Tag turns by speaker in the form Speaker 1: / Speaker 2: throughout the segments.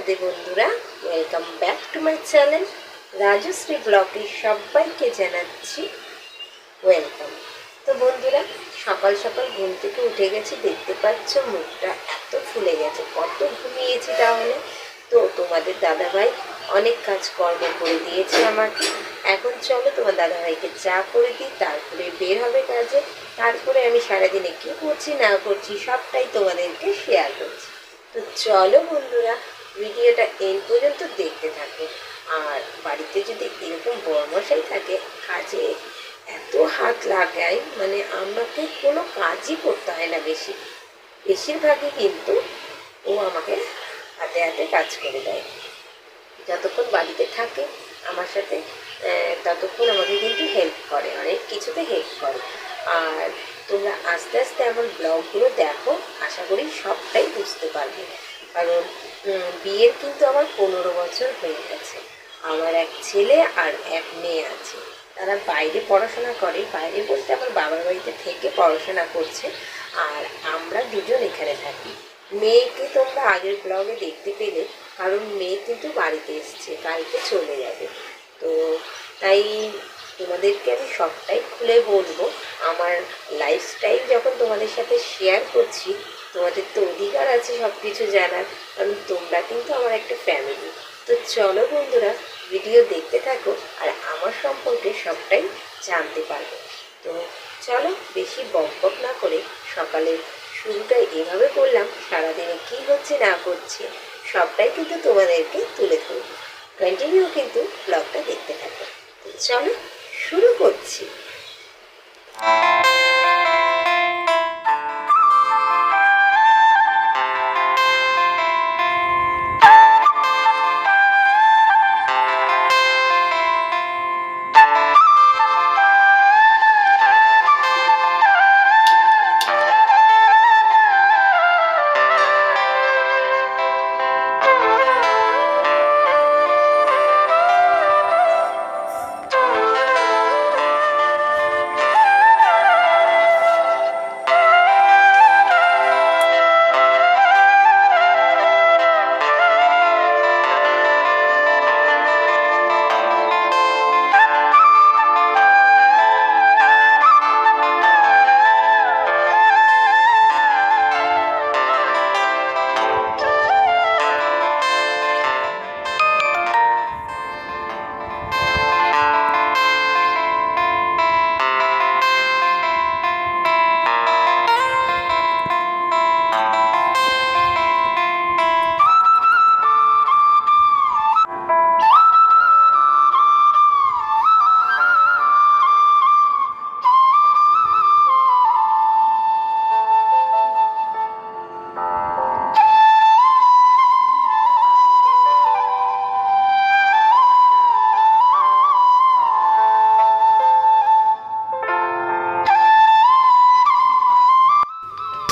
Speaker 1: রাধে বন্ধুরা, welcome back to my channel Rajshri ব্লগে সবাইকে জানাচ্ছি ওয়েলকাম। তো বন্ধুরা, সকাল সকাল ঘুম থেকে উঠে গেছি, দেখতে পাচ্ছ মুখটা এত ফুলে গেছে, কত ঘুমিয়েছি তাহলে। তো তোমাদের দাদাভাই অনেক কাজকর্ম করে দিয়েছে আমাকে। এখন চলো তোমার দাদাভাইকে চা করে দিই, তারপরে বের হবে কাজে। তারপরে আমি সারাদিনে কী করছি না করছি সবটাই তোমাদেরকে শেয়ার করছি। তো চলো বন্ধুরা, ভিডিওটা এন্ড পর্যন্ত দেখতে থাকো। আর বাড়িতে যদি এরকম বড়মশাই থাকে, কাজে এত হাত লাগায়, মানে আমাকে কোনো কাজই করতে হয় না, বেশিরভাগই কিন্তু ও আমাকে হাতে হাতে কাজ করে দেয়। যতক্ষণ বাড়িতে থাকে আমার সাথে ততক্ষণ আমাকে কিন্তু হেল্প করে, অনেক কিছুতে হেল্প করে। আর তোমরা আস্তে আস্তে আমার ব্লগগুলো দেখো, আশা করি সবটাই বুঝতে পারবে। কারণ বিয়ের কিন্তু আমার 15 বছর হয়ে গেছে। আমার এক ছেলে আর এক মেয়ে আছে, তারা বাইরে পড়াশোনা করে। বাইরে বলতে আমার বাবার বাড়িতে থেকে পড়াশোনা করছে, আর আমরা দুজন এখানে থাকি। মেয়েকে তোমরা আগের ব্লগে দেখতে পেলে, কারণ মেয়ে কিন্তু বাড়িতে এসছে, কালকে চলে যাবে। তো তাই তোমাদেরকে আমি সবটাই খুলে বলবো। আমার লাইফস্টাইল যখন তোমাদের সাথে শেয়ার করছি, তোমাদের তো অধিকার আছে সব কিছু জানার, কারণ তোমরা কিন্তু আমার একটা ফ্যামিলি। তো চলো বন্ধুরা, ভিডিও দেখতে থাকো আর আমার সম্পর্কে সবটাই জানতে পারবে। তো চলো, বেশি বকবক না করে সকালের শুরুটা এভাবে করলাম। সারাদিনে কী হচ্ছে না করছে সবটাই কিন্তু তোমাদেরকে তুলে ধরবো। কন্টিনিউ কিন্তু ব্লগটা দেখতে থাকো। তো চলো শুরু করছি।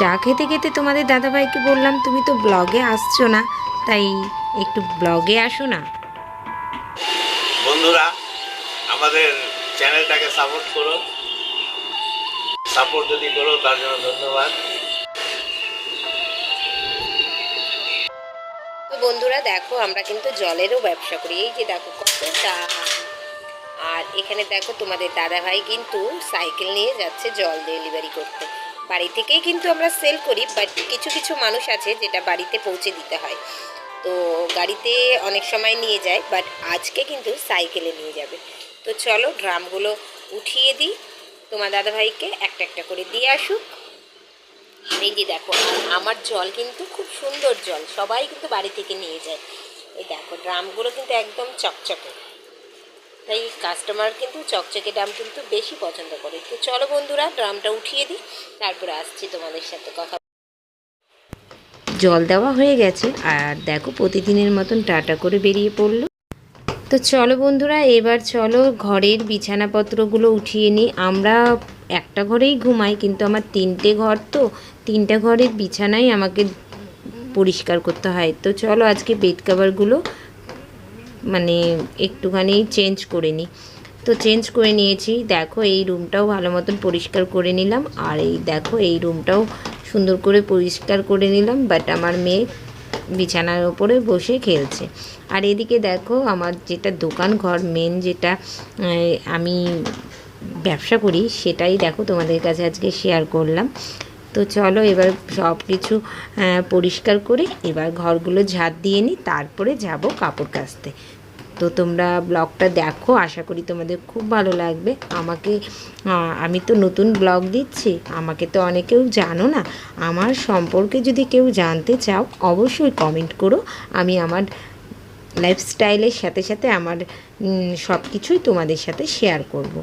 Speaker 1: চা খেতে খেতে তোমাদের দাদাভাইকে বললাম, তুমি তো ব্লগে আসছো না, তাই একটু ব্লগে আসো না।
Speaker 2: বন্ধুরা, আমাদের চ্যানেলটাকে সাপোর্ট করো, সাপোর্ট যদি করো তার জন্য ধন্যবাদ।
Speaker 1: তো বন্ধুরা দেখো, আমরা কিন্তু জলেরও ব্যবসা করি। এই যে দেখো কত দাম। আর এখানে দেখো তোমাদের দাদাভাই কিন্তু সাইকেল নিয়ে যাচ্ছে জল ডেলিভারি করতে। বাড়ি থেকেই কিন্তু আমরা সেল করি, বাট কিছু কিছু মানুষ আছে যেটা বাড়িতে পৌঁছে দিতে হয়, তো গাড়িতে অনেক সময় নিয়ে যায়, বাট আজকে কিন্তু সাইকেলে নিয়ে যাবে। তো চলো ড্রামগুলো উঠিয়ে দিই, তোমার দাদাভাইকে একটা একটা করে দিয়ে আসুক। এই যে দেখো, আমার জল কিন্তু খুব সুন্দর জল, সবাই কিন্তু বাড়ি থেকে নিয়ে যায়। এই দেখো ড্রামগুলো কিন্তু একদম চকচকে, তাই কাস্টমার কিন্তু চকচকে ড্রাম কিন্তু বেশি পছন্দ করে। তো চলো বন্ধুরা, ড্রামটা উঠিয়ে দিই, তারপরে আসছি তোমাদের সাথে কথা। জল দেওয়া হয়ে গেছে, আর দেখো প্রতিদিনের মতন টাটা করে বেরিয়ে পড়লো। তো চলো বন্ধুরা, এবার চলো ঘরের বিছানাপত্রগুলো উঠিয়ে নিই। আমরা একটা ঘরেই ঘুমাই, কিন্তু আমার 3টে ঘর, তো 3টে ঘরের বিছানাই আমাকে পরিষ্কার করতে হয়। তো চলো আজকে বেড কাভারগুলো মানে একটুখানি চেঞ্জ করে নিই। তো চেঞ্জ করে নিয়েছি। দেখো এই রুমটাও ভালো মতন পরিষ্কার করে নিলাম, আর এই দেখো এই রুমটাও সুন্দর করে পরিষ্কার করে নিলাম। বাট আমার মেয়ে বিছানার ওপরে বসে খেলছে। আর এদিকে দেখো আমার যেটা দোকান ঘর মেন যেটা আমি ব্যবসা করি সেটাই দেখো তোমাদের কাছে আজকে শেয়ার করলাম। তো চলো এবার সব কিছু পরিষ্কার করে এবার ঘরগুলো ঝাড় দিয়ে নিই, তারপরে যাব কাপড় কাচতে। তো তোমরা ব্লগটা দেখো, আশা করি তোমাদের খুব ভালো লাগবে। আমি তো নতুন ব্লগ দিচ্ছি, আমাকে তো অনেকেও জানো না। আমার সম্পর্কে যদি কেউ জানতে চাও অবশ্যই কমেন্ট করো। আমি আমার লাইফস্টাইলের সাথে সাথে আমার সব কিছুই তোমাদের সাথে শেয়ার করব।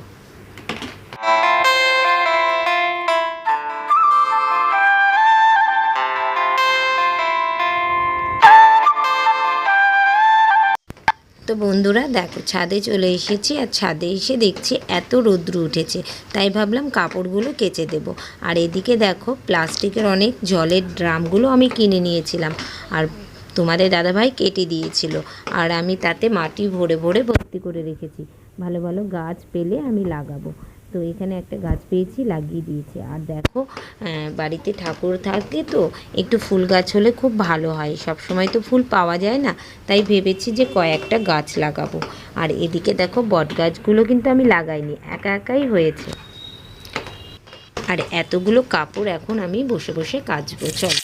Speaker 1: তো বন্ধুরা দেখো ছাদে চলে এসেছি, আর ছাদে এসে দেখছি এত রৌদ্র উঠেছে, তাই ভাবলাম কাপড়গুলো কেচে দেব। আর এদিকে দেখো প্লাস্টিকের অনেক জলের ড্রামগুলো আমি কিনে নিয়েছিলাম, আর তোমাদের দাদাভাই কেটে দিয়েছিল, আর আমি তাতে মাটি ভরে ভরে ভর্তি করে রেখেছি। ভালো ভালো গাছ পেলে আমি লাগাবো। তো এখানে একটা গাছ পেয়েছি, লাগিয়ে দিয়েছি। আর দেখো বাড়িতে ঠাকুর থাকে তো একটু ফুল গাছ হলে খুব ভালো হয়, সব সময় তো ফুল পাওয়া যায় না, তাই ভেবেছি যে কয়েকটা গাছ লাগাবো। আর এদিকে দেখো বট গাছগুলো কিন্তু আমি লাগাইনি, একা একাই হয়েছে। আর এতগুলো কাপড় এখন আমি বসে বসে কাচবো। চল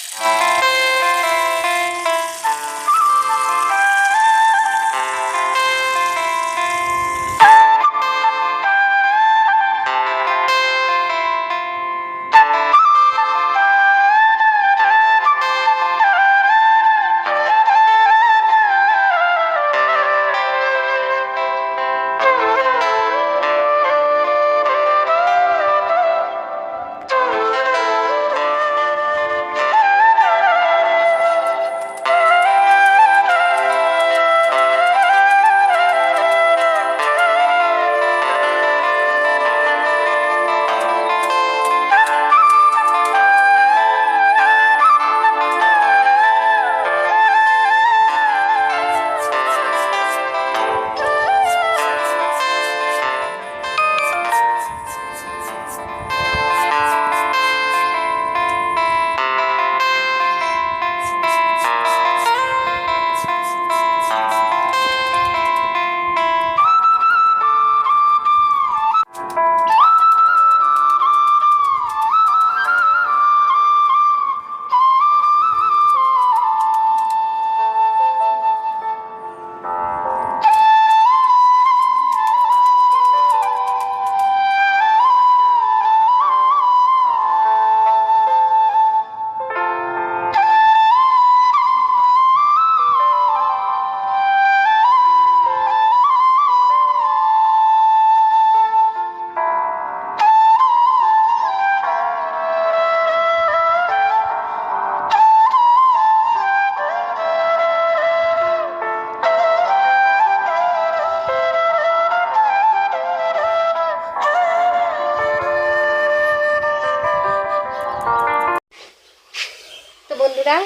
Speaker 1: বন্ধুরা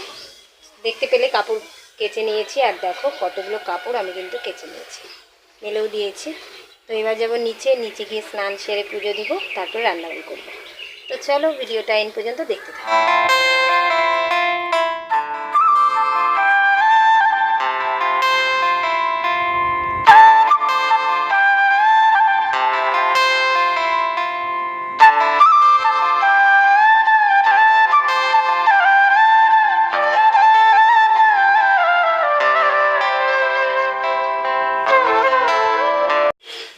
Speaker 1: দেখতে পেলে কাপড় কেচে নিয়েছি, আর দেখো কতগুলো কাপড় আমি কিন্তু কেচে নিয়েছি, মেলেও দিয়েছি। তো এবার যাবো নিচে গিয়ে স্নান সেরে পুজো দিব, তারপর রান্নাবাড়ি করবো। তো চলো ভিডিওটা এন্ড পর্যন্ত দেখতে থাকো।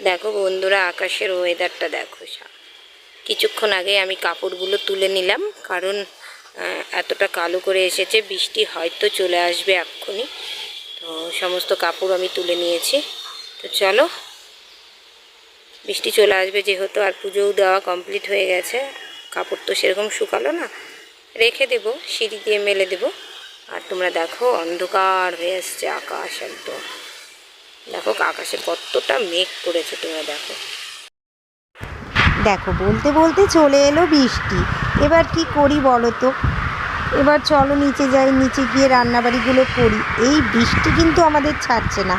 Speaker 1: দেখো বন্ধুরা আকাশের ওয়েদারটা দেখো। কিছুক্ষণ আগে আমি কাপড়গুলো তুলে নিলাম, কারণ এতটা কালো করে এসেছে, বৃষ্টি হয়তো চলে আসবে এক্ষুনি। তো সমস্ত কাপড় আমি তুলে নিয়েছি। তো চলো, বৃষ্টি চলে আসবে যেহেতু, আর পুজোও দেওয়া কমপ্লিট হয়ে গেছে, কাপড় তো সেরকম শুকালো না, রেখে দেবো, সিঁড়ি দিয়ে মেলে দেবো। আর তোমরা দেখো অন্ধকার হয়ে আসছে আকাশ, একদম দেখো আকাশে কতটা মেঘ করেছে, তোমরা দেখো।
Speaker 3: দেখো বলতে বলতে চলে এলো বৃষ্টি, এবার কি করি বলো তো। এবার চলো নিচে যাই, নিচে গিয়ে রান্নাবাড়িগুলো করি। এই বৃষ্টি কিন্তু আমাদের ছাড়ছে না,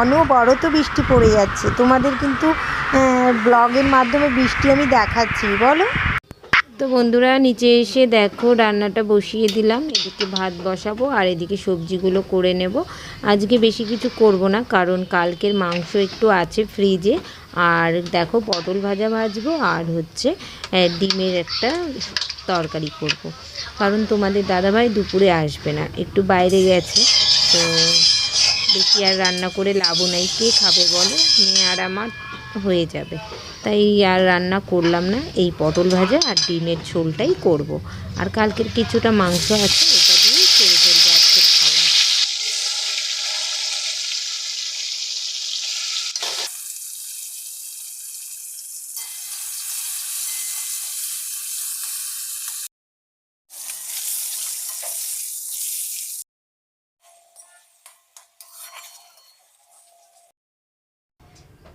Speaker 3: অনবরত বৃষ্টি পড়ে যাচ্ছে। তোমাদের কিন্তু ব্লগের মাধ্যমে বৃষ্টি আমি দেখাচ্ছি, বলো। তো বন্ধুরা নিচে এসে দেখো রান্নাটা বসিয়ে দিলাম, এদিকে ভাত বসাবো আর এদিকে সবজিগুলো করে নেব। আজকে বেশি কিছু করব না, কারণ কালকের মাংস একটু আছে ফ্রিজে। আর দেখো পটল ভাজা ভাজবো আর হচ্ছে ডিমের একটা তরকারি করব। কারণ তোমাদের দাদাভাই দুপুরে আসবে না, একটু বাইরে গেছে। তো বেশি আর রান্না করে লাভও নাই, কে খাবে বলো, মেয়ে আর আমার হয়ে যাবে। তাই আর রান্না করলাম না, এই পটল ভাজা আর ডিমের ঝোলটাই করব। আর কালকের কিছুটা মাংস আছে, ওটা দিয়েই করে ফেলবো আজকের খাবার।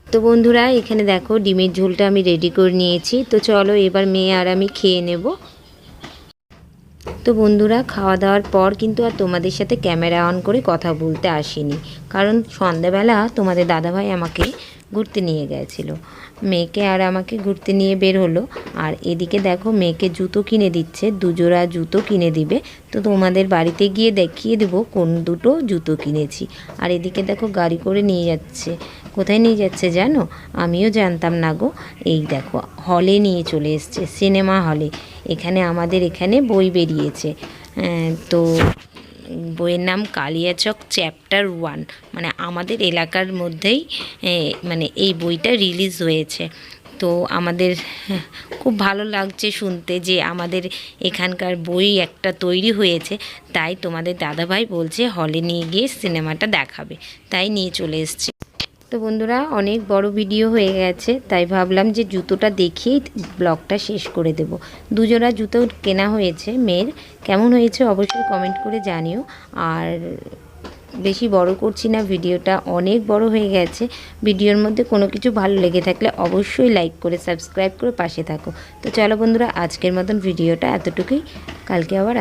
Speaker 3: তো বন্ধুরা এখানে দেখো ডিমের ঝোলটা আমি রেডি করে নিয়েছি। তো চলো এবার মেয়ে আর আমি খেয়ে নেব। তো বন্ধুরা খাওয়া দাওয়ার পর কিন্তু আর তোমাদের সাথে ক্যামেরা অন করে কথা বলতে আসিনি, কারণ সন্ধ্যাবেলা তোমাদের দাদাভাই আমাকে ঘুরতে নিয়ে গেছিল। মেয়েকে আর আমাকে ঘুরতে নিয়ে বের হলো। আর এদিকে দেখো মেয়েকে জুতো কিনে দিচ্ছে, দুজোড়া জুতো কিনে দিবে। তো তোমাদের বাড়িতে গিয়ে দেখিয়ে দেবো কোন দুটো জুতো কিনেছি। আর এদিকে দেখো গাড়ি করে নিয়ে যাচ্ছে। কোথায় নিয়ে যাচ্ছে জানো? আমিও জানতাম না গো। এই দেখো হলে নিয়ে চলে এসছে, সিনেমা হলে। এখানে আমাদের এখানে বই বেরিয়েছে, তো বইয়ের নাম কালিয়াচক চ্যাপ্টার 1। মানে আমাদের এলাকার মধ্যেই মানে এই বইটা রিলিজ হয়েছে। তো আমাদের খুব ভালো লাগছে শুনতে যে আমাদের এখানকার বই একটা তৈরি হয়েছে। তাই তোমাদের দাদাভাই বলছে হলে নিয়ে গিয়ে সিনেমাটা দেখাবে, তাই নিয়ে চলে এসছে। তো বন্ধুরা অনেক বড় ভিডিও হয়ে গেছে, তাই ভাবলাম যে জুতোটা দেখিয়েই ব্লগটা শেষ করে দেব। দুজোড়া জুতো কেনা হয়েছে মেয়ের, কেমন হয়েছে অবশ্যই কমেন্ট করে জানিও। আর বেশি বড় করছি না, ভিডিওটা অনেক বড় হয়ে গেছে। ভিডিওর মধ্যে কোনো কিছু ভালো লেগে থাকলে অবশ্যই লাইক করে সাবস্ক্রাইব করে পাশে থাকো। তো চলো বন্ধুরা আজকের মতন ভিডিওটা এতটুকুই, কালকে আবার